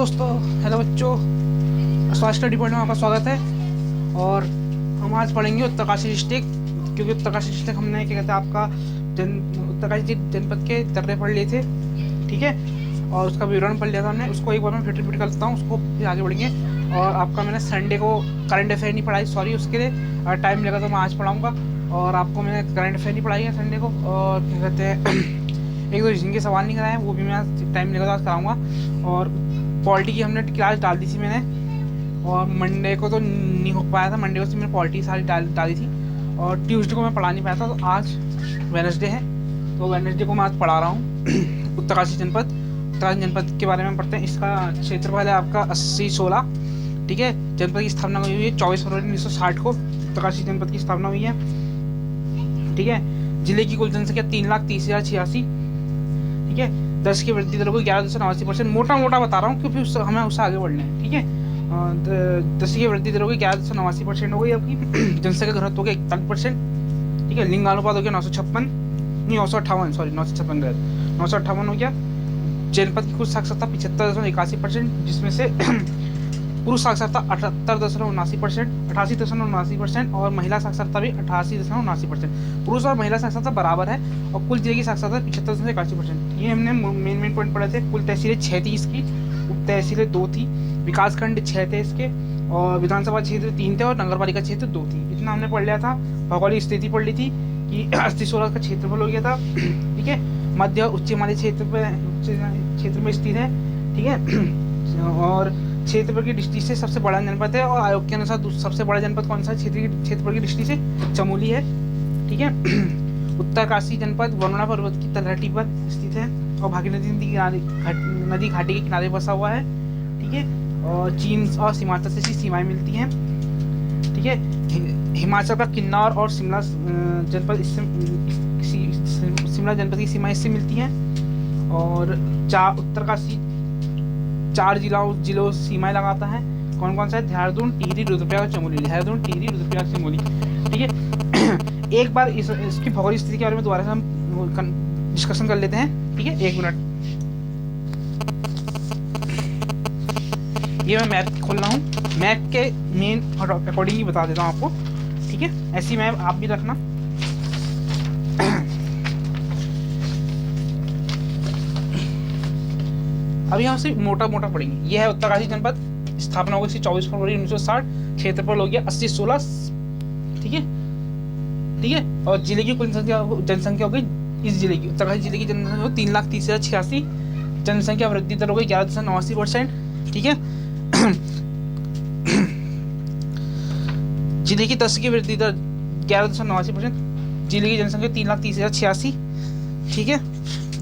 दोस्तों, हेलो बच्चों, स्वास्थ्य स्टडी पॉइंट में आपका स्वागत है। और हम आज पढ़ेंगे उत्तरकाशी डिस्ट्रिक्ट, क्योंकि उत्तरकाशी डिस्ट्रिक्ट हमने क्या कहते हैं आपका उत्तरकाशी जनपद के दर्रे पढ़ लिए थे, ठीक है। और उसका विवरण पढ़ लिया था हमने, उसको एक बार मैं फिर रिपीट कर देता हूँ, उसको फिर आगे बढ़ेंगे। और आपका मैंने संडे को करंट अफेयर नहीं पढ़ाई, सॉरी उसके लिए, अगर टाइम लगा तो मैं आज पढ़ाऊँगा। और आपको मैंने करंट अफेयर नहीं पढ़ाई है संडे को, और क्या कहते हैं एक दो रीजन के सवाल नहीं कराए, वो भी मैं आज टाइम लगा तो आज कराऊँगा। और पॉलिटी की हमने क्लास डाल दी थी मैंने, और मंडे को तो नहीं हो पाया था, मंडे को मैंने पॉलिटी सारी डाली थी, और ट्यूसडे को मैं पढ़ा नहीं पाया था। तो आज वेडनेसडे है, तो वेडनेसडे को मैं आज पढ़ा रहा हूँ उत्तरकाशी जनपद के बारे में पढ़ते हैं। इसका क्षेत्रफल है आपका 80-16, ठीक है। जनपद की स्थापना हुई है 24 फरवरी 1960 को उत्तरकाशी जनपद की स्थापना हुई है, ठीक है। जिले की कुल जनसंख्या 3,30,086, ठीक है। 10 की वृद्धि दर को 11.89%, मोटा बता रहा हूँ क्योंकि हमें उससे आगे बढ़ना है, ठीक है। 10 की वृद्धि दर हो गई 11.89% हो गई आपकी। जनसंख्या घनत्व हो गया 41%, ठीक है। लिंगानुपात हो गया 958, सॉरी 958 हो गया। जनपद की कुल साक्षरता 75.81%, जिसमें से पुरुष साक्षरता 88.79%, और महिला साक्षरता भी 88.79%। पुरुष और महिला साक्षरता बराबर है, और कुल जिले की साक्षरता 75.81%। ये हमने मेन पॉइंट पढ़े थे। कुल तहसीलें 6 थी इसकी, उप तहसीलें 2 थी, विकासखंड 6 थे इसके, और विधानसभा क्षेत्र 3 थे, और नगरपालिका क्षेत्र 2 थी। इतना हमने पढ़ लिया था। भौगोलिक स्थिति पढ़ ली थी कि 80-16 का क्षेत्रफल हो गया था, ठीक है। मध्य उच्च हिमालय क्षेत्र में स्थित है, ठीक है। और क्षेत्रफल की दृष्टि से सबसे बड़ा जनपद है, और आयोग के अनुसार सबसे बड़ा जनपद कौन सा क्षेत्रफल की दृष्टि से चमोली है, ठीक है। उत्तरकाशी जनपद वरुणा पर्वत की तलहटी पर स्थित है, और भागीरथी नदी घाटी के किनारे बसा हुआ है, ठीक है। और चीन और हिमाचल से इसकी सीमाएं मिलती हैं, ठीक है। हिमाचल का किन्नौर और शिमला जनपद की सीमाएं इससे मिलती हैं। और उत्तरकाशी 4 जिलों सीमाएं लगाता है। कौन कौन सा है? देहरादून, टिहरी, रुद्रप्रयाग, चमोली। देहरादून, टिहरी, रुद्रप्रयाग, चमोली, ठीक है। एक बार इसकी भौगोलिक स्थिति के बारे में दोबारा से हम डिस्कशन कर लेते हैं, ठीक है। 1 मिनट, ये मैं मैप खोल रहा हूँ, मैप के मेन अकॉर्डिंग ही बता देता हूँ आपको, ठीक है। ऐसी मैप आप भी रखना। अभी हम सिर्फ मोटा पढ़ेंगे। यह है उत्तरकाशी जनपद, स्थापना हो गई 24 फरवरी 1960, क्षेत्रफल हो गया 80-16, ठीक है। और जिले की कुल जनसंख्या हो गई, इस जिले की उत्तरकाशी जिले की जनसंख्या 3,30,086, जनसंख्या वृद्धि दर हो गई 11.89%, ठीक है। जिले की 10 की वृद्धि दर 11.89%, जिले की जनसंख्या 3,30,086, ठीक है।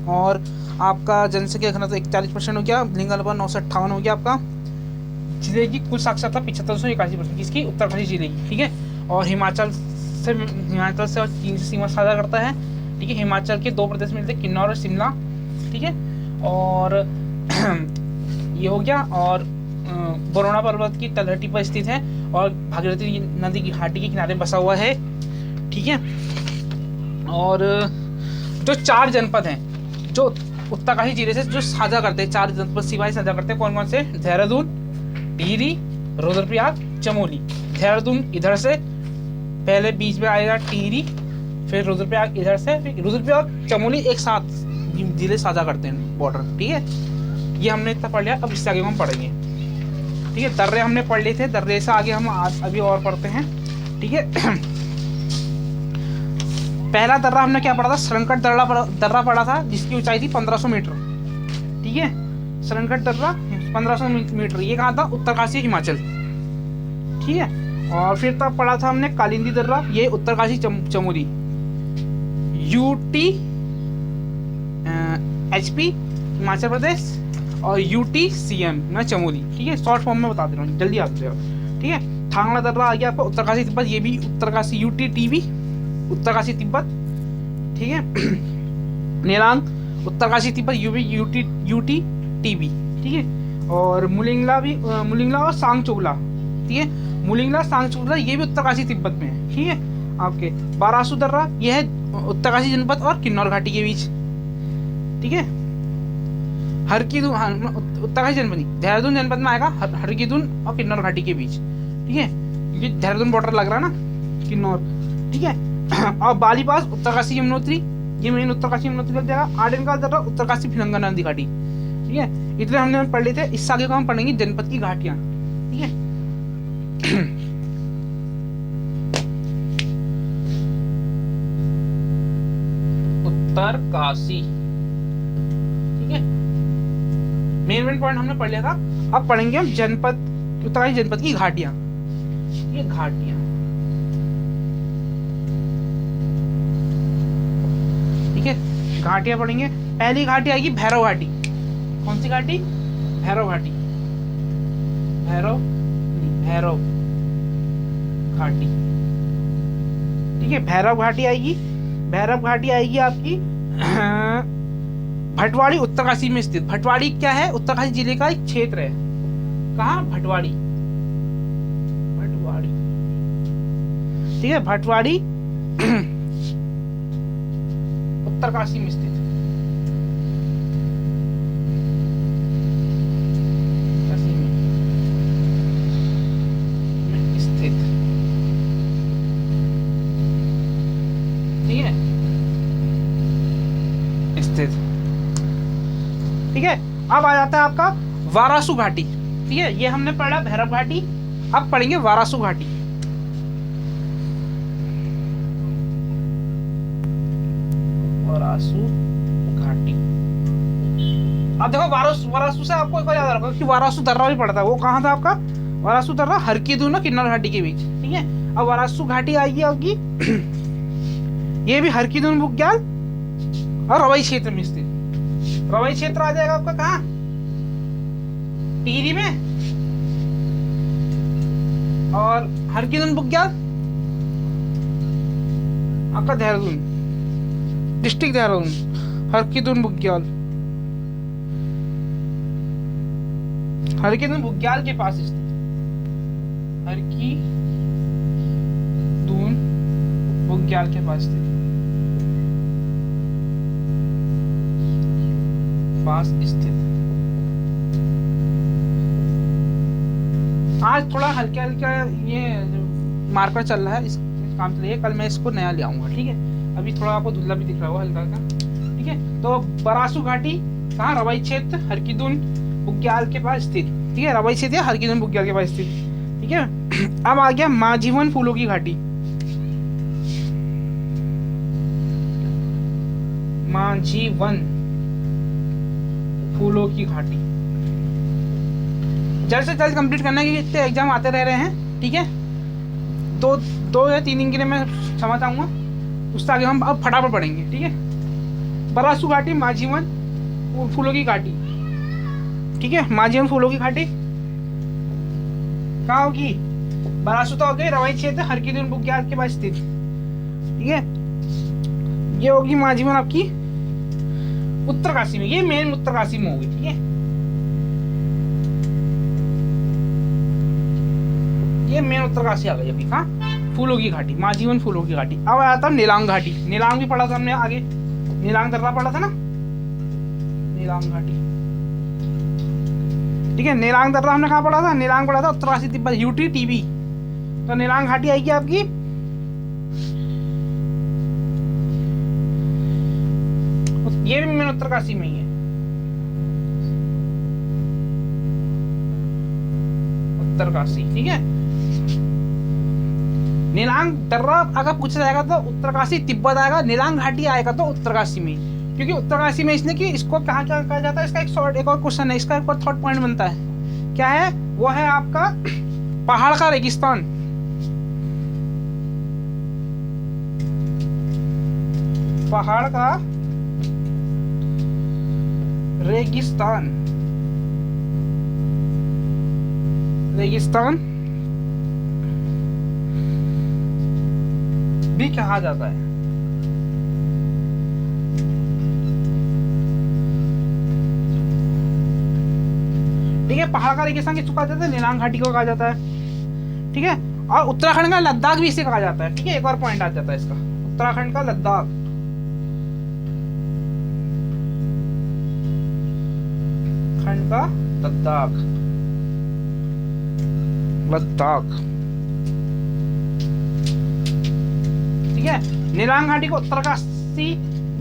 और आपका जनसंख्या घनत्व 41% हो गया, लिंगानुपात 958 हो गया आपका। जिले की कुल साक्षरता 75.81%, किसकी? उत्तरकाशी जिले की, ठीक है। और हिमाचल से और चीन से सीमा साझा करता है, ठीक है। हिमाचल के 2 प्रदेश मिलते हैं, किन्नौर और शिमला, ठीक है। और ये हो गया। और वरुणा पर्वत की तलहटी पर स्थित है, और भागीरथी नदी की घाटी के किनारे बसा हुआ है, ठीक है। और जो 4 जनपद हैं जो उत्तरकाशी जिले से जो साझा करते हैं, 4 जनपद सीमाएं साझा करते हैं, कौन कौन से? देहरादून, टिहरी, रुद्रप्रयाग, चमोली। देहरादून इधर से, पहले बीच में आएगा टिहरी, फिर रुद्रप्रयाग इधर से, फिर रुद्रप्रयाग चमोली एक साथ जिले साझा करते हैं, बॉर्डर, ठीक है। ये हमने इतना पढ़ लिया। अब इससे आगे हम पढ़ेंगे, ठीक है। दर्रे हमने पढ़ लिए थे, दर्रे से आगे हम अभी और पढ़ते हैं, ठीक है। पहला दर्रा हमने क्या पढ़ा था? सरंकट दर्रा पढ़ा था, जिसकी ऊंचाई थी 1500 मीटर, ठीक है। सरंकट दर्रा 1500 मीटर, ये कहाँ था? उत्तरकाशी, हिमाचल, ठीक है। और फिर तब पढ़ा था हमने कालिंदी दर्रा, ये उत्तरकाशी चमोली, यूटी HP हिमाचल प्रदेश, और UT CM ना चमोली, ठीक है। शॉर्ट फॉर्म में बता दे रहा हूँ, जल्दी याद रखेगा, ठीक है। थांगला दर्रा आ गया आपका उत्तरकाशी तिब्बत, ये भी उत्तरकाशी UT TB, उत्तरकाशी तिब्बत, ठीक है। नेलांग उत्तरकाशी तिब्बत UT TB, ठीक है। और मुलिंगला और सांगचोगला, ठीक है। मुलिंगला सांगचोगला ये भी उत्तरकाशी तिब्बत में है, ठीक है। आपके बारासु दर्रा ये है उत्तरकाशी जनपद और किन्नौर घाटी के बीच, ठीक है। हरकीदुन, उत्तरकाशी जनपद, देहरादून जनपद में आएगा हरकीदुन और किन्नौर घाटी के बीच, ठीक है, क्योंकि देहरादून बॉर्डर लग रहा है ना किन्नौर, ठीक है। और बालीपास उत्तरकाशी यमुनोत्री, ये मेन उत्तरकाशी यमुनोत्री लग जाएगा। आडेन का दर्रा उत्तरकाशी फिलंगा नदी घाटी, ठीक है। इतने हमने पढ़ लिए थे। इससे आगे को हम पढ़ेंगे जनपद की घाटियां, ठीक है। उत्तरकाशी, ठीक है, मेन पॉइंट हमने पढ़ लिया था। अब पढ़ेंगे हम जनपद, उत्तरकाशी जनपद की घाटियां, ये घाटियां, ठीक है, घाटियां पढ़ेंगे। पहली घाटी आएगी भैरव घाटी। कौन सी घाटी? भैरव घाटी, भैरव घाटी, ठीक है। भैरव घाटी आएगी, भैरव घाटी आएगी आपकी भटवाड़ी उत्तरकाशी में स्थित। भटवाड़ी क्या है? उत्तरकाशी जिले का एक क्षेत्र है। कहाँ? भटवाड़ी, भटवाड़ी, ठीक है, भटवाड़ी उत्तरकाशी में स्थित, ठीक है, स्थित, ठीक है। अब आ जाता है आपका वारासु घाटी, ठीक है, ये हमने पढ़ा भैरव घाटी। अब पढ़ेंगे वारासु घाटी। वारासु घाटी, अब देखो वारासु से आपको एक बार याद रखो कि वारासु दर्रा भी पड़ता है। वो कहाँ था आपका? वारासु दर्रा हरकीदुन और किन्नौर घाटी के बीच, ठीक है। अब वारासु घाटी आएगी आपकी ये भी हरकीदुन बुग्याल और रवई क्षेत्र में स्थित। रवई क्षेत्र आ जाएगा आपका कहाँ? टिहरी में। और हरकीदुन बुग्याल आपका देहरादून, डिस्ट्रिक्ट देहरादून। हरकीदुन बुग्याल, हरकीदुन बुग्याल के पास स्थित, हरकीदुन बुग्याल के पास स्थित, आज थोड़ा हल्का हल्का ये मार्कर चल रहा है, इस काम के लिए। कल मैं इसको नया ले आऊंगा, ठीक है। अभी थोड़ा आपको धुंधला भी दिख रहा होगा हल्का हल्का, ठीक है। तो वारासु घाटी कहाँ? रवई क्षेत्र हरकीदुन बुग्याल के पास स्थित, ठीक है, रवई क्षेत्र हरकीदुन बुग्याल के पास स्थित, ठीक है। अब आ गया माझीवन फूलों की घाटी। माझीवन फूलों की घाटी जल्द से जल्द कंप्लीट करना है, क्योंकि इतने एग्जाम आते रह रहे हैं, ठीक है। दो या 3 दिन के लिए मैं क्षमा चाहूंगा, उससे आगे हम अब फटाफट पढ़ेंगे, ठीक है। वारासु घाटी, माझीवन फूलों की घाटी, ठीक है। माझीवन फूलों की घाटी कहाँ होगी? वारासु तो हो गई, रवई क्षेत्र हरकीदुन बुग्याल के पास स्थित, ठीक है। ये होगी माझीवन आपकी उत्तरकाशी में, ये मेन उत्तरकाशी में होगी, ठीक है। ये मेन उत्तरकाशी आ गई अभी। कहाँ? फूलों की घाटी, माझीवन फूलों की घाटी। अब आया था नीलांग घाटी। नीलांग भी पढ़ा था हमने आगे, नीलांग दर्रा पढ़ा था ना, नीलांग घाटी, ठीक है। नीलांग दर्रा हमने कहाँ पढ़ा था? नीलांग पढ़ा था उत्तरकाशी तिब्बत, यूटी टीबी। तो नीलांग घाटी आएगी आपकी ये भी मेन उत्तरकाशी में ही है, उत्तरकाशी, ठीक है। नीलांग दर्रा अगर पूछा जाएगा तो उत्तरकाशी तिब्बत आएगा, नीलांग घाटी आएगा तो उत्तरकाशी में, क्योंकि उत्तरकाशी में इसने कि इसको कहाँ क्या कहा जाता है। इसका एक और क्वेश्चन है, इसका एक और थर्ड पॉइंट बनता है। क्या है वो? है आपका पहाड़ का रेगिस्तान, पहाड़ का रेगिस्तान, रेगिस्तान भी कहा जाता है, ठीक है। पहाड़ का रेगिस्तान किसको कहा जाता है? नीलांग घाटी को कहा जाता है, ठीक है। और उत्तराखंड का लद्दाख भी इसे कहा जाता है, ठीक है। एक और पॉइंट आ जाता है इसका, उत्तराखंड का लद्दाख, उत्तराखंड का लद्दाख, लद्दाख, ठीक है। नीलांग घाटी को उत्तरकाशी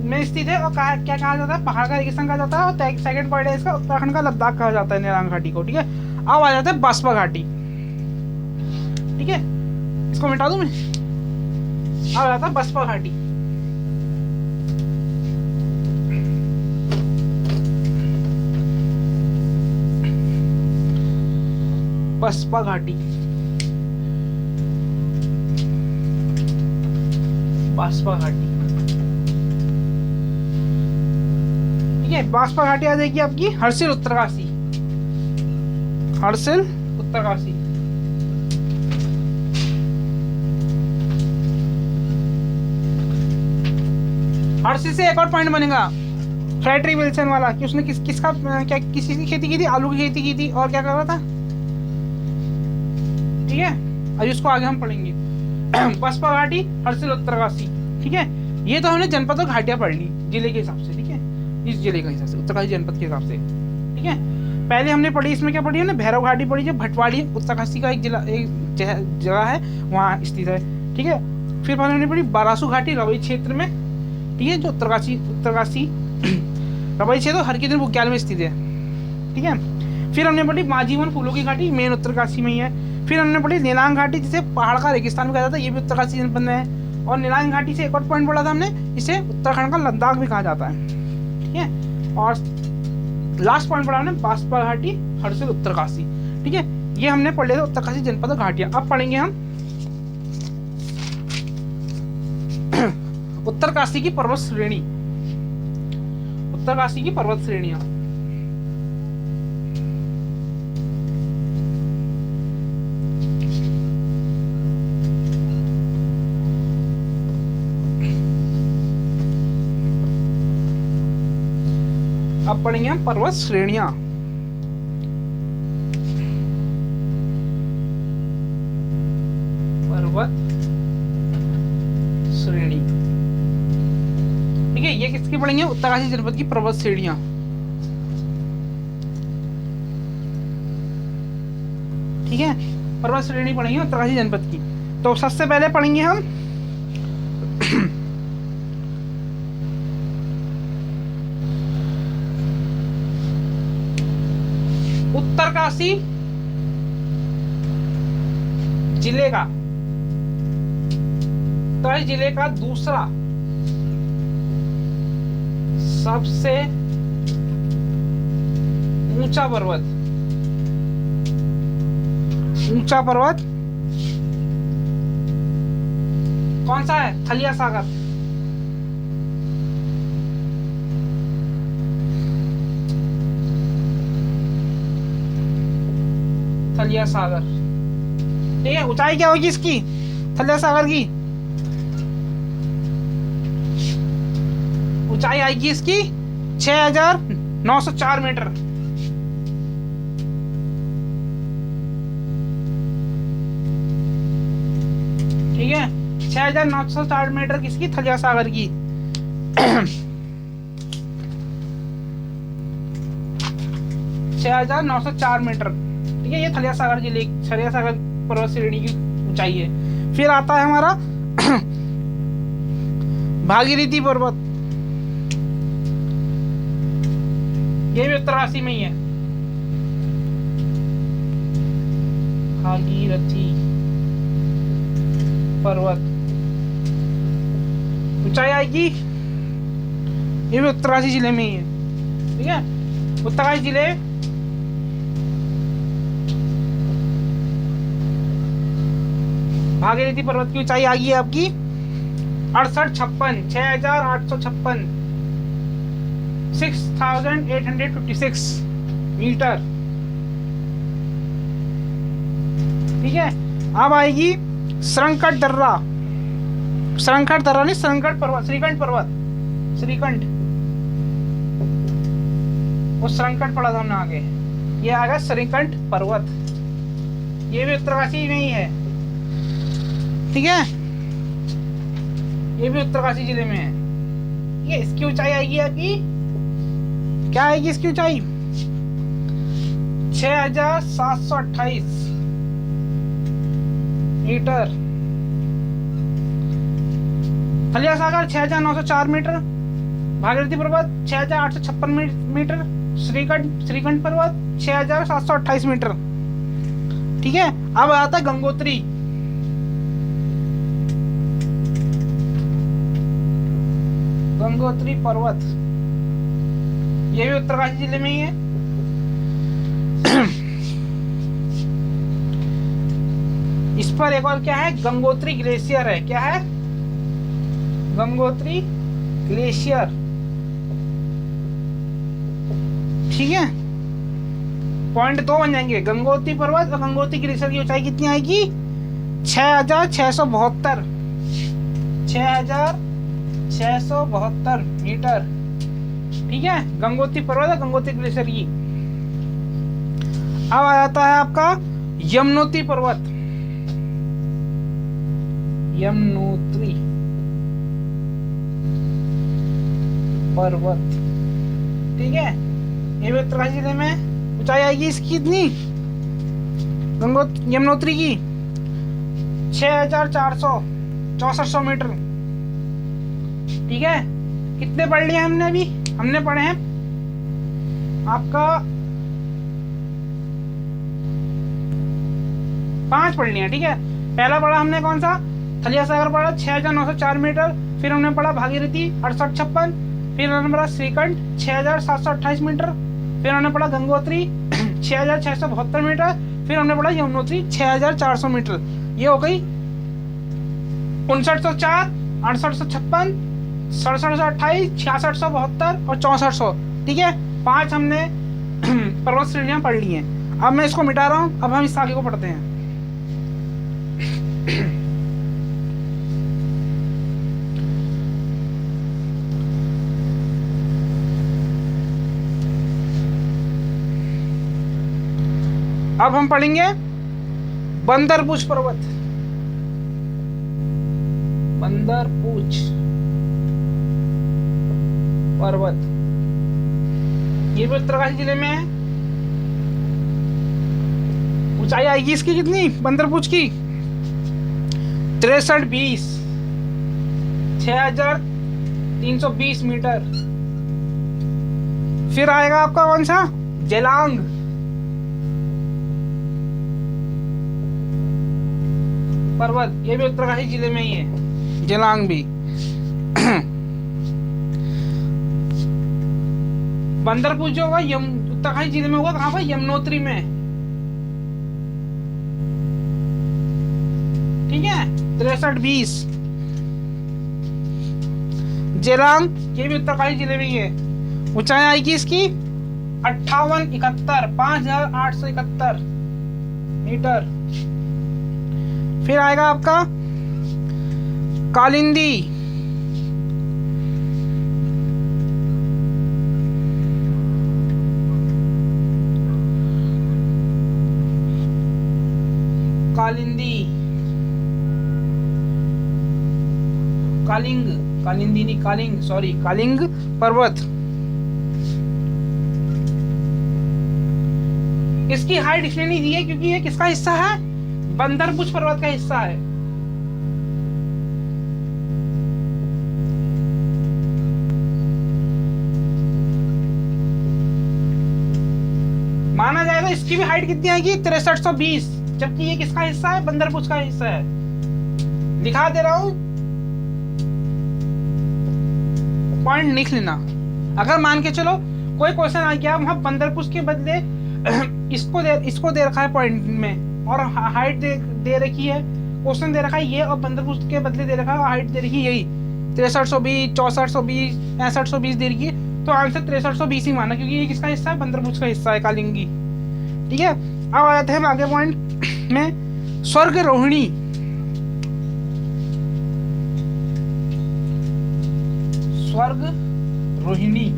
में स्थित है और क्या कहा जाता है, पहाड़ का रेगिस्तान कहा जाता है, और सेकंड पॉइंट है इसका उत्तराखंड का लद्दाख कहा जाता है नीलांग घाटी को, ठीक है। अब आ जाता है बास्पा घाटी, ठीक है, इसको मिटा दूं मैं। अब आ जाता है बास्पा घाटी। बास्पा घाटी, बास्पा घाटी, ठीक है। बास्पा घाटी आ जाएगी आपकी हर्षिल उत्तरकाशी, हर्षिल उत्तरकाशी, हर्षिल से एक और पॉइंट बनेगा फ्रेडरिक विल्सन वाला कि उसने किसका क्या किसी की खेती की थी, आलू की खेती की थी और क्या कर रहा था, ठीक है। अभी उसको आगे हम पढ़ेंगे। बास्पा घाटी, हर्षिल उत्तरकाशी, ठीक है। ये तो हमने जनपद और घाटियां पढ़ ली जिले के हिसाब से, ठीक है, इस जिले के हिसाब से, उत्तरकाशी जनपद के हिसाब से, ठीक है। पहले हमने पढ़ी, इसमें क्या पढ़ी हमने, भैरव घाटी पढ़ी, जो भटवाड़ी उत्तरकाशी का एक जिला, एक जगह है, वहाँ स्थित है, ठीक है। फिर हमने पढ़ी बारासू घाटी रवई क्षेत्र में, ठीक है, जो उत्तरकाशी रवई क्षेत्र हर की दिन बुग्याल में स्थित है, ठीक है। फिर हमने पढ़ी माजीवन फूलों की घाटी, मेन उत्तरकाशी में ही है। फिर हमने पढ़ी नीलांग घाटी, जिसे पहाड़ का रेगिस्तान भी कहा जाता है, ये भी उत्तरकाशी जनपद में है। और नीलांग घाटी से एक और पॉइंट पढ़ा था हमने, इसे उत्तराखंड का लद्दाख भी कहा जाता है, ठीक है। और लास्ट पॉइंट पढ़ा हमने बास्पा घाटी, हर्षिल उत्तरकाशी, ठीक है। ये हमने पढ़ लिया था उत्तरकाशी जनपद और घाटियां। अब पढ़ेंगे हम उत्तरकाशी की पर्वत श्रेणी, उत्तरकाशी की पर्वत श्रेणियां। अब पढ़ेंगे हम पर्वत श्रेणियां। पर्वत श्रेणी, ठीक है। ये किसकी पढ़ेंगे, उत्तरकाशी जनपद की पर्वत श्रेणियां, ठीक है। पर्वत श्रेणी पढ़ेंगे उत्तरकाशी जनपद की। तो सबसे पहले पढ़ेंगे हम उत्तरकाशी जिले का, उत्तरकाशी जिले का दूसरा सबसे ऊंचा पर्वत, ऊंचा पर्वत कौन सा है, थलिया सागर, थलिया सागर, ठीक है। ऊंचाई क्या होगी इसकी, थलिया सागर की ऊंचाई आएगी इसकी 6,904 मीटर, ठीक है। 6,904 मीटर किसकी, थलिया सागर की। 6,904 मीटर, ठीक है। ये थलिया सागर जिले, थलिया सागर पर्वत श्रेणी की ऊंचाई है। फिर आता है हमारा भागीरथी पर्वत, ये भी उत्तरकाशी में ही है, भागीरथी पर्वत, ऊंचाई आएगी, ये भी उत्तरकाशी जिले में ही है, ठीक है। उत्तरकाशी जिले भागीरथी पर्वत की ऊंचाई आ गई है आपकी 6,856 6,856 मीटर, ठीक है। अब आएगी श्रीकंठ दर्रा, श्रीकंठ दर्रा नहीं, श्रीकंठ पर्वत, श्रीकंठ पर्वत, श्रीकंठ, वो श्रीकंठ पढ़ा था हमने आगे, ये आ गया श्रीकंठ पर्वत, ये भी उत्तरकाशी में ही है, ठीक है। ये भी उत्तरकाशी जिले में है, ये इसकी ऊंचाई आएगी आपकी, क्या आएगी इसकी ऊंचाई 6,728 मीटर। थलिया सागर 6,904 मीटर। भागीरथी पर्वत 6,856 मीटर। श्रीकंठ पर्वत 6,728 मीटर। ठीक है, अब आता है गंगोत्री। गंगोत्री पर्वत ये भी उत्तरकाशी जिले में ही है। इस पर एक और क्या है, गंगोत्री ग्लेशियर है। क्या है? गंगोत्री ग्लेशियर। ठीक है, पॉइंट 2 बन जाएंगे। गंगोत्री पर्वत और गंगोत्री ग्लेशियर की ऊंचाई कितनी आएगी? 6,672 6,672 मीटर। ठीक है, गंगोत्री पर्वत और गंगोत्री ग्लेशियर की। अब आ जाता है आपका यमुनोत्री पर्वत। यमुनोत्री पर्वत। ठीक है, ये भी उत्तरकाशी जिले में। ऊंचाई आएगी इसकी इतनी, यमुनोत्री की 6,464 मीटर। ठीक है, कितने पढ़ लिए हमने अभी? हमने पढ़े हैं आपका 5 पढ़ लिए। ठीक है, पहला पढ़ा हमने कौन सा? थलिया सागर पढ़ा 6,904 मीटर। फिर हमने पढ़ा भागीरथी 6856। फिर हमने पढ़ा श्रीकंठ 6,728 मीटर। फिर हमने पढ़ा गंगोत्री 6,672 मीटर। फिर हमने पढ़ा यमुनोत्री 6,400 मीटर। ये हो गई 5904, 6856, 6728, 6672 और 6400। ठीक है, 5 हमने पर्वत श्रेणियां पढ़ ली हैं। अब मैं इसको मिटा रहा हूं, अब हम इस आगे को पढ़ते हैं। अब हम पढ़ेंगे बंदरपूछ पर्वत। बंदरपूछ पर्वत ये भी उत्तरकाशी जिले में है। ऊंचाई आएगी इसकी कितनी? बंदरपूछ की 6320 6,320 मीटर। फिर आएगा आपका कौन सा? जेलांग। पर्वत ये भी उत्तरकाशी जिले में ही है, जेलांग भी। बंदरपूछ जो होगा उत्तरकाशी जिले में होगा। कहाँ पर? यमुनोत्री में। ठीक है, 6320। जेलांग ये भी उत्तरकाशी जिले में ही है। ऊंचाई आएगी इसकी 5871 5,871 मीटर। फिर आएगा आपका कालिंदी। कालिंदी कालिंदी नहीं, कालिंग, सॉरी, कालिंग पर्वत। इसकी हाइट इसलिए नहीं दी है क्योंकि ये किसका हिस्सा है? बंदरपूछ पर्वत का हिस्सा है। माना जाएगा इसकी भी हाइट कितनी आएगी? 6320, जबकि ये किसका हिस्सा है? बंदरपूछ का हिस्सा है। दिखा दे रहा हूं, पॉइंट लिख लेना। अगर मान के चलो कोई क्वेश्चन आ गया वहां बंदरपूछ के बदले इसको दे रखा है पॉइंट में, और हाइट दे रखी है, क्वेश्चन दे रखा है ये, और बंदरपूछ के बदले दे रखा है हाइट दे रखी है यही 6320, 6420, 6520 दे रखी है, तो आंसर 6320 ही माना, क्योंकि ये किसका हिस्सा है? बंदरपूछ का हिस्सा है, कालिंगी। ठीक है, अब आ जाते हैं आगे पॉइंट में। स्वर्ग रोहिणी। स्वर्ग रोहिणी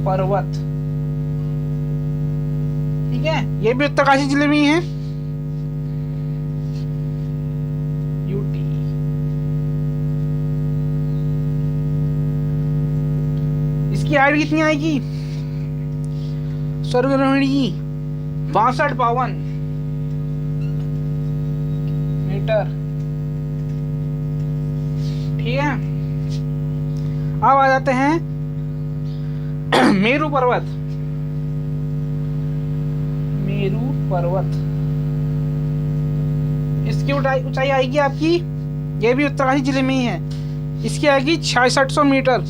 पर्वत। ठीक है, ये भी उत्तरकाशी जिले में ही है, यूटी। इसकी हाइट कितनी आएगी? स्वर्गरोहिणी 62-52 मीटर। ठीक है, अब आ जाते हैं मेरू पर्वत। मेरू पर्वत, इसकी ऊंचाई आएगी आपकी, ये भी उत्तरकाशी जिले में ही है, इसकी आएगी 6600 मीटर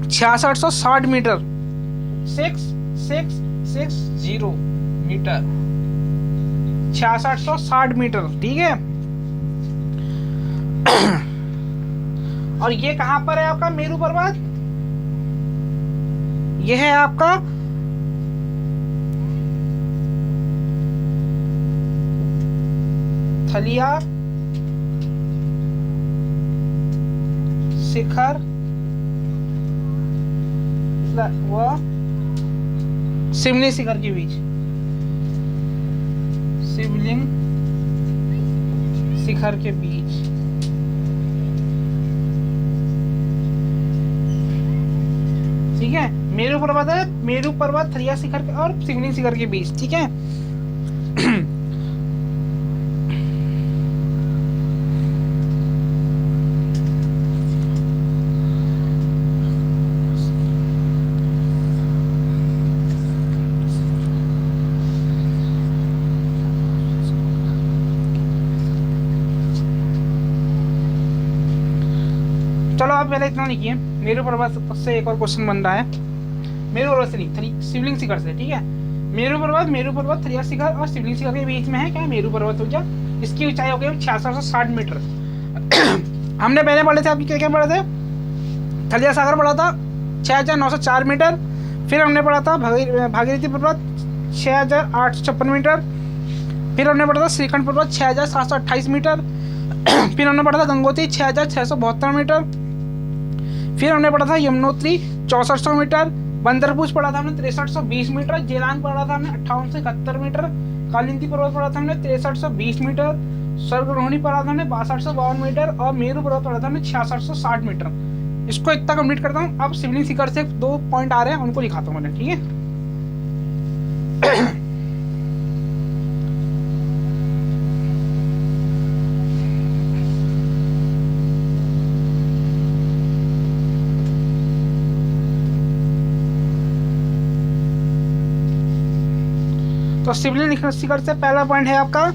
6660 मीटर 6660 मीटर 6660 मीटर। ठीक है, और ये कहां पर है आपका मेरू पर्वत? ये है आपका थलिया शिखर व शिवलिंग शिखर के बीच, शिवलिंग शिखर के बीच। ठीक है, मेरू पर्वत है, मेरू पर्वत थलिया शिखर और शिवलिंग शिखर के बीच। ठीक है, चलो आप पहले इतना लिखिए। मेरू पर्वत से एक और क्वेश्चन बन रहा है, मेरू पर्वत से नहीं, शिवलिंग शिखर से। ठीक है, मेरू पर्वत थलिया शिखर और शिवलिंग शिखर के बीच में है क्या? मेरू पर्वत हो गया, इसकी ऊंचाई हो गई 6660 मीटर। हमने पहले पढ़े थे, आपकी क्या क्या पढ़े थे? थलिया सागर पढ़ा था 6904 मीटर, फिर हमने पढ़ा था भागीरथी पर्वत 6856 मीटर, फिर हमने पढ़ा था श्रीखंड पर्वत 6728 मीटर, फिर हमने पढ़ा था गंगोत्री 6672 मीटर, फिर हमने पढ़ा था यमुनोत्री 6400 मीटर, बंदरपूछ पढ़ा था हमने 6320 मीटर, जेलांग पढ़ा था हमने 5871 मीटर, कालिंदी पर्वत पढ़ा था हमने 6320 मीटर, स्वर्गरोहिणी पढ़ा था हमने 6252 मीटर, और मेरू पर्वत पढ़ा था हमने 6660 मीटर। इसको इतना कंप्लीट करता हूँ। अब शिवलिंग शिखर से 2 पॉइंट आ रहे हैं, उनको लिखाता हूँ मैंने। ठीक है, तो शिवलिंग शिखर से पहला पॉइंट है आपका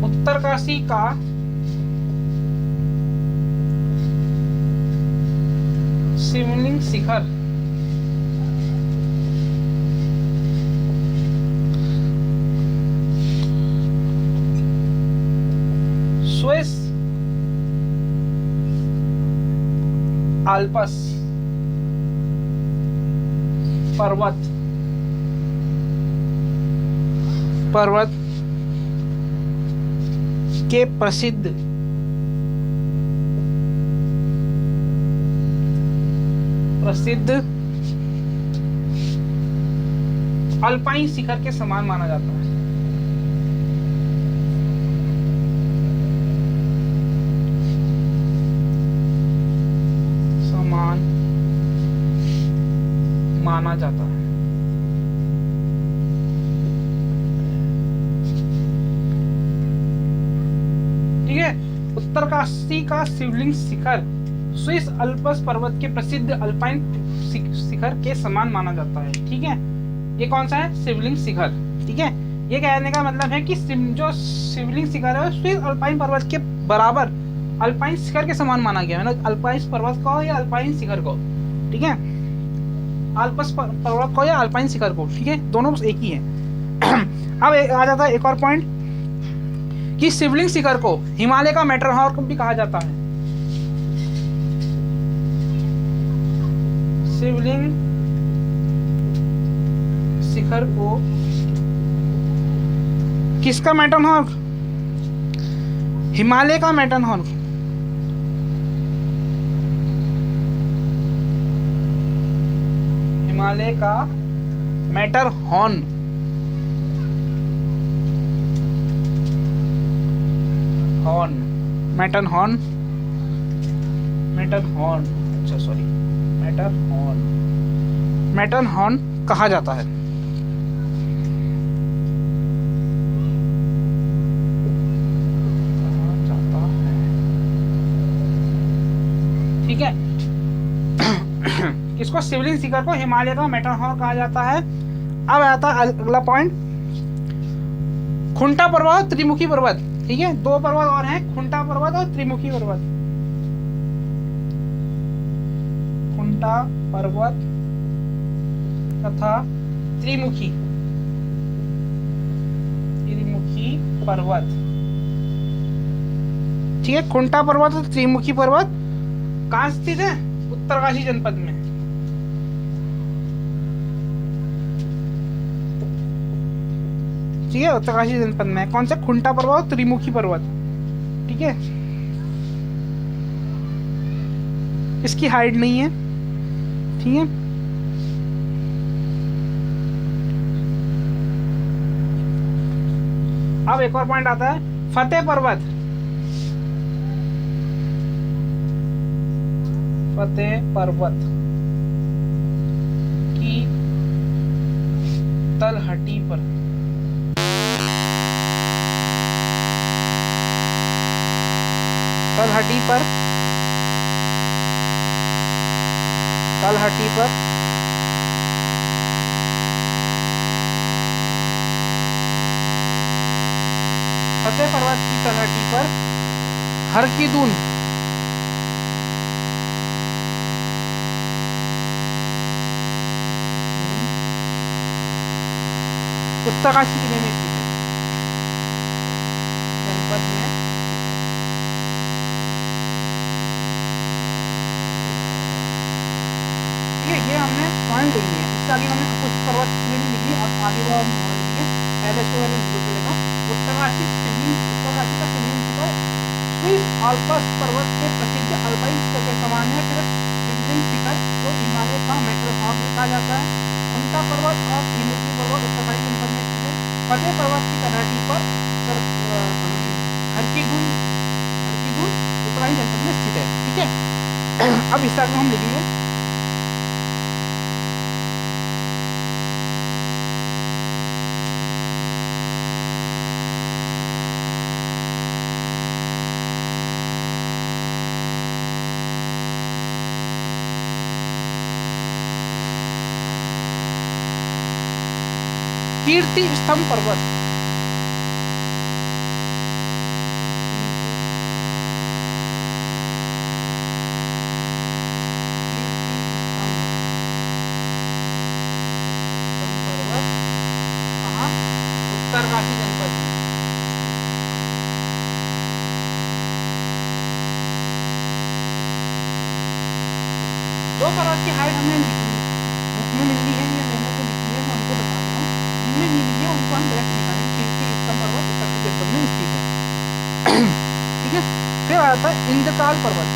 उत्तरकाशी का शिवलिंग शिखर स्विस आल्प्स पर्वत के प्रसिद्ध अल्पाइन शिखर के समान माना जाता है। समान माना जाता है। ठीक है, उत्तरकाशी का शिवलिंग शिखर स्विस अल्प्स पर्वत के प्रसिद्ध अल्पाइन शिखर के समान माना जाता है। ठीक है, ये कौन सा है? शिवलिंग शिखर। ठीक है, ये कहने का मतलब है कि जो शिवलिंग शिखर है स्विस अल्पाइन पर्वत के बराबर अल्पाइन शिखर के समान माना गया है, अल्पाइन पर्वत को या अल्पाइन शिखर को। ठीक है, आल्प्स पर्वत को या अल्पाइन शिखर को। ठीक है, दोनों एक ही है। अब आ जाता है एक और पॉइंट कि शिवलिंग शिखर को हिमालय का मैटरहॉर्न भी कहा जाता है। शिवलिंग शिखर को किसका मैटरहॉर्न? हिमालय का मैटरहॉर्न। हिमालय का मैटरहॉर्न मैटरहॉर्न मैटरहॉर्न, अच्छा सॉरी, मैटरहॉर्न, मैटरहॉर्न कहा जाता है। ठीक है किसको, शिवलिंग शिखर को हिमालय का मैटरहॉर्न कहा जाता है। अब आता है अगला पॉइंट, खुंटा पर्वत, त्रिमुखी पर्वत। ठीक है, दो पर्वत और हैं, खुंटा पर्वत और त्रिमुखी पर्वत। खुंटा पर्वत तथा त्रिमुखी त्रिमुखी पर्वत। ठीक है, खुंटा पर्वत और त्रिमुखी पर्वत कहाँ स्थित है, उत्तरकाशी जनपद में। ठीक है, उत्तरकाशी जनपद में कौन सा, खुंटा पर्वत और त्रिमुखी पर्वत। ठीक है, इसकी हाइट नहीं है। ठीक है, अब एक और पॉइंट आता है, फतेह पर्वत। फतेह पर्वत की तलहटी पर, तलहटी पर, तलहटी पर फतेह पर्वत की तलहटी पर हरकीदून उत्तरकाशी जिले में स्थित है, जनपद में। ठीक है, ये हमने पॉइंट लिख लिया। इससे आगे हमने कुछ पर्वत नहीं लिखी, अब आगे वो हम लिखेंगे। पहले इसको मैंने शुरू कर लेता हूँ। उत्तरकाशी शिवलिंग, उत्तरकाशी का शिवलिंग शिखर स्विस आल्प्स पर्वत के प्रसिद्ध अल्पाइन शिखर के समान है। फिर शिवलिंग शिखर को हिमालय का मैटरहॉर्न कहा जाता है। खुंटा पर्वत और त्रिमुखी पर्वत उत्तरकाशी जनपद में स्थित है। फतेह पर्वत की तलहटी पर हरकीदून उत्तरकाशी जनपद में स्थित है। ठीक है अब इस आगे हम लिखेंगे कीर्ति स्तंभ पर्वत। उत्तरकाशी जनपद में। जो पर्वत की हाइट हमें बुक में मिलनी है या मैंने जो लिखी है मैं उनको बता रहा हूँ, जिनमें नहीं लिखी है उनको हम डायरेक्ट निकालेंगे। कीर्ति स्तंभ पर्वत उत्तरकाशी जनपद में स्थित है। ठीक है, फिर आता है इंद्रकाल पर्वत।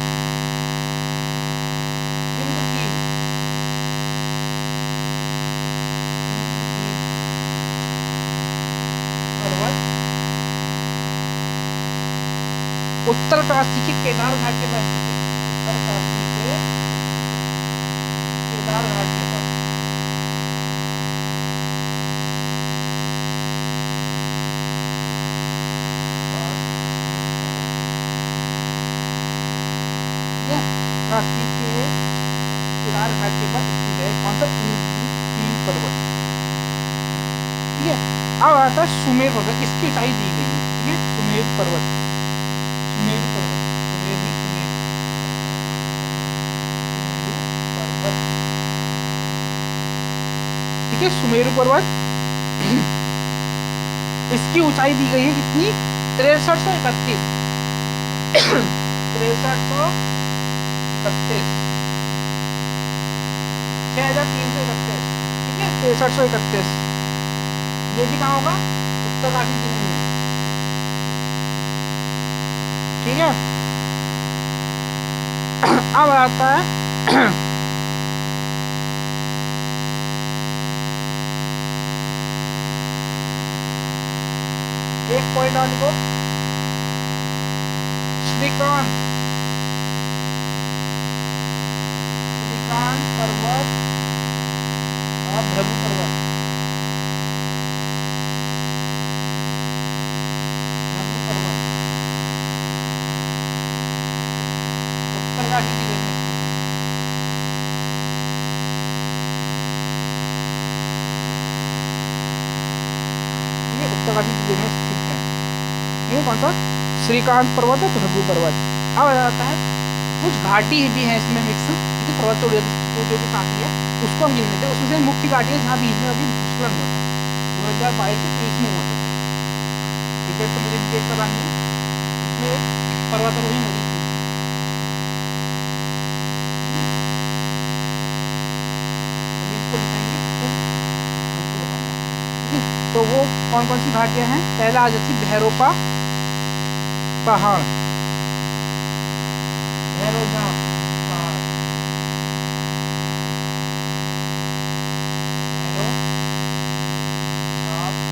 उत्तरकाशी के केदार घाट के पास स्थित है। उत्तरकाशी के केदार घाट के पास। काशी के केदार घाट के पास स्थित है कौन सा, इंद्रकील पर्वत। ठीक है, अब आता है सुमेर पर्वत। इसकी ऊंचाई दी गई है। ठीक है, सुमेर पर्वत, सुमेरु पर्वत, ठीक है, सुमेरु पर्वत। इसकी ऊंचाई दी गई है कितनी, 6331 6331 6331। ठीक है, 6331। ये भी कहाँ होगा, उत्तरकाशी जिले में। ठीक है, अब आता है एक पॉइंट और लिखो, श्रीकांत उत्तरकाशी जिले में स्थित है। ये उत्तरकाशी जिले में स्थित है। ये कौन सा श्रीकांत पर्वत और भृगु पर्वत। अब आ जाता है कुछ घाटी भी है इसमें मिक्स, क्योंकि पर्वत जो भी घाटी है उसको हम गिन लेते हैं। उसमें से मुख्य घाटी है जहाँ बीच में अभी भूस्खलन हुआ था 2022 से 23 में हुआ था। एग्जैक्ट तो मुझे डेट पता नहीं है। उसमें एक पर्वतारोही नदी थी। अभी इसको लिखेंगे तो आपको बताऊंगा। तो वो कौन कौन सी घाटियां हैं? पहला आ जाती भैरोपा पहाड़, भैरोजा पहाड़,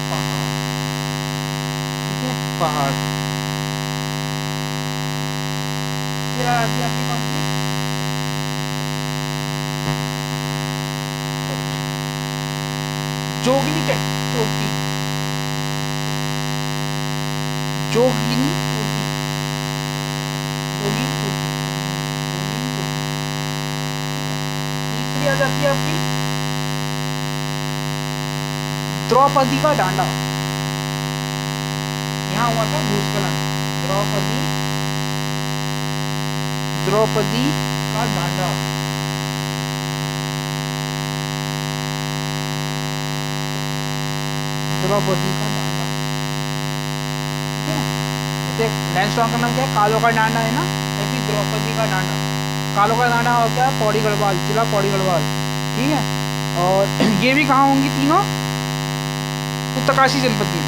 पहाड़, ठीक है, पहाड़। फिर आती आपकी कौन सी? जोगिनी चोटी, जोगिनी चोटी, जोगिनी चोटी, जोगिनी चोटी। तीसरी आ जाती है आपकी द्रौपदी का डांडा। यहाँ हुआ था भूस्खलन। द्रौपदी का डांडा। द्रौपदी का डांडा, ठीक है। जैसे लैंडस्टोन का नाम क्या है? कालो का डांडा है ना, ऐसी द्रौपदी का डांडा। कालो का डांडा और क्या है? पौड़ी गढ़वाल, जिला पौड़ी गढ़वाल, ठीक है। और ये भी कहाँ होंगी तीनों? उत्तरकाशी जनपद में।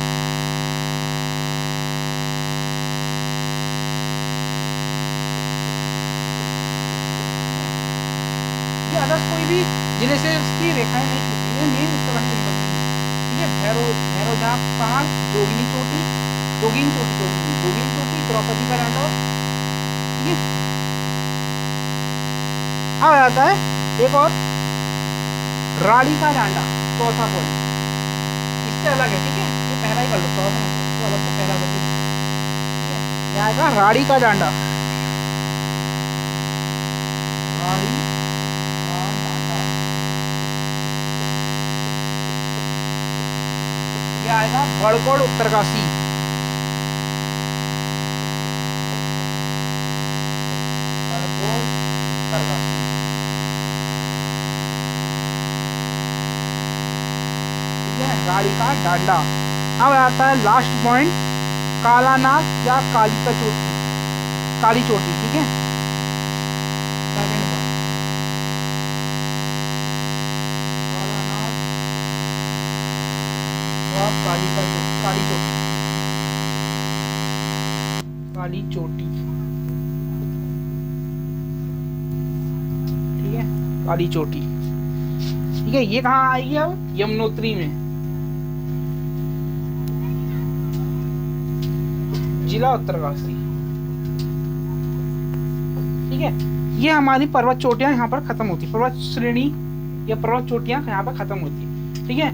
ये अदर्स कोई भी जिले से उसकी रेखाएं नहीं छूती है, मेन उत्तरकाशी जनपद में, ठीक है। भैरोजा पहाड़, जोगिनी चोटी, द्रौपदी का डांडा, ठीक है। अब आता है एक और राड़ी का डांडा, चौथा पॉइंट। इससे अलग है, ठीक है। ये पहला ही कर लो, चौथा है तो अलग से पहला कर लो, ठीक है। यहाँ आएगा राड़ी का डांडा, राड़ी का डांडा। ये आएगा बड़गोड़ उत्तरकाशी, बड़गोड़ उत्तरकाशी, राड़ी का डांडा। अब आता है लास्ट पॉइंट, कालानाग या काली का चोटी, काली चोटी, ठीक है। सेकंड पॉइंट कालानाग या काली चोटी, काली चोटी, ठीक है, काली चोटी, ठीक है। ये कहाँ आएगी? अब यमुनोत्री में, जिला उत्तरकाशी, ठीक है। ये हमारी पर्वत चोटियां यहाँ पर खत्म होती है, पर्वत श्रेणी या पर्वत चोटियां यहाँ पर खत्म होती है, ठीक है।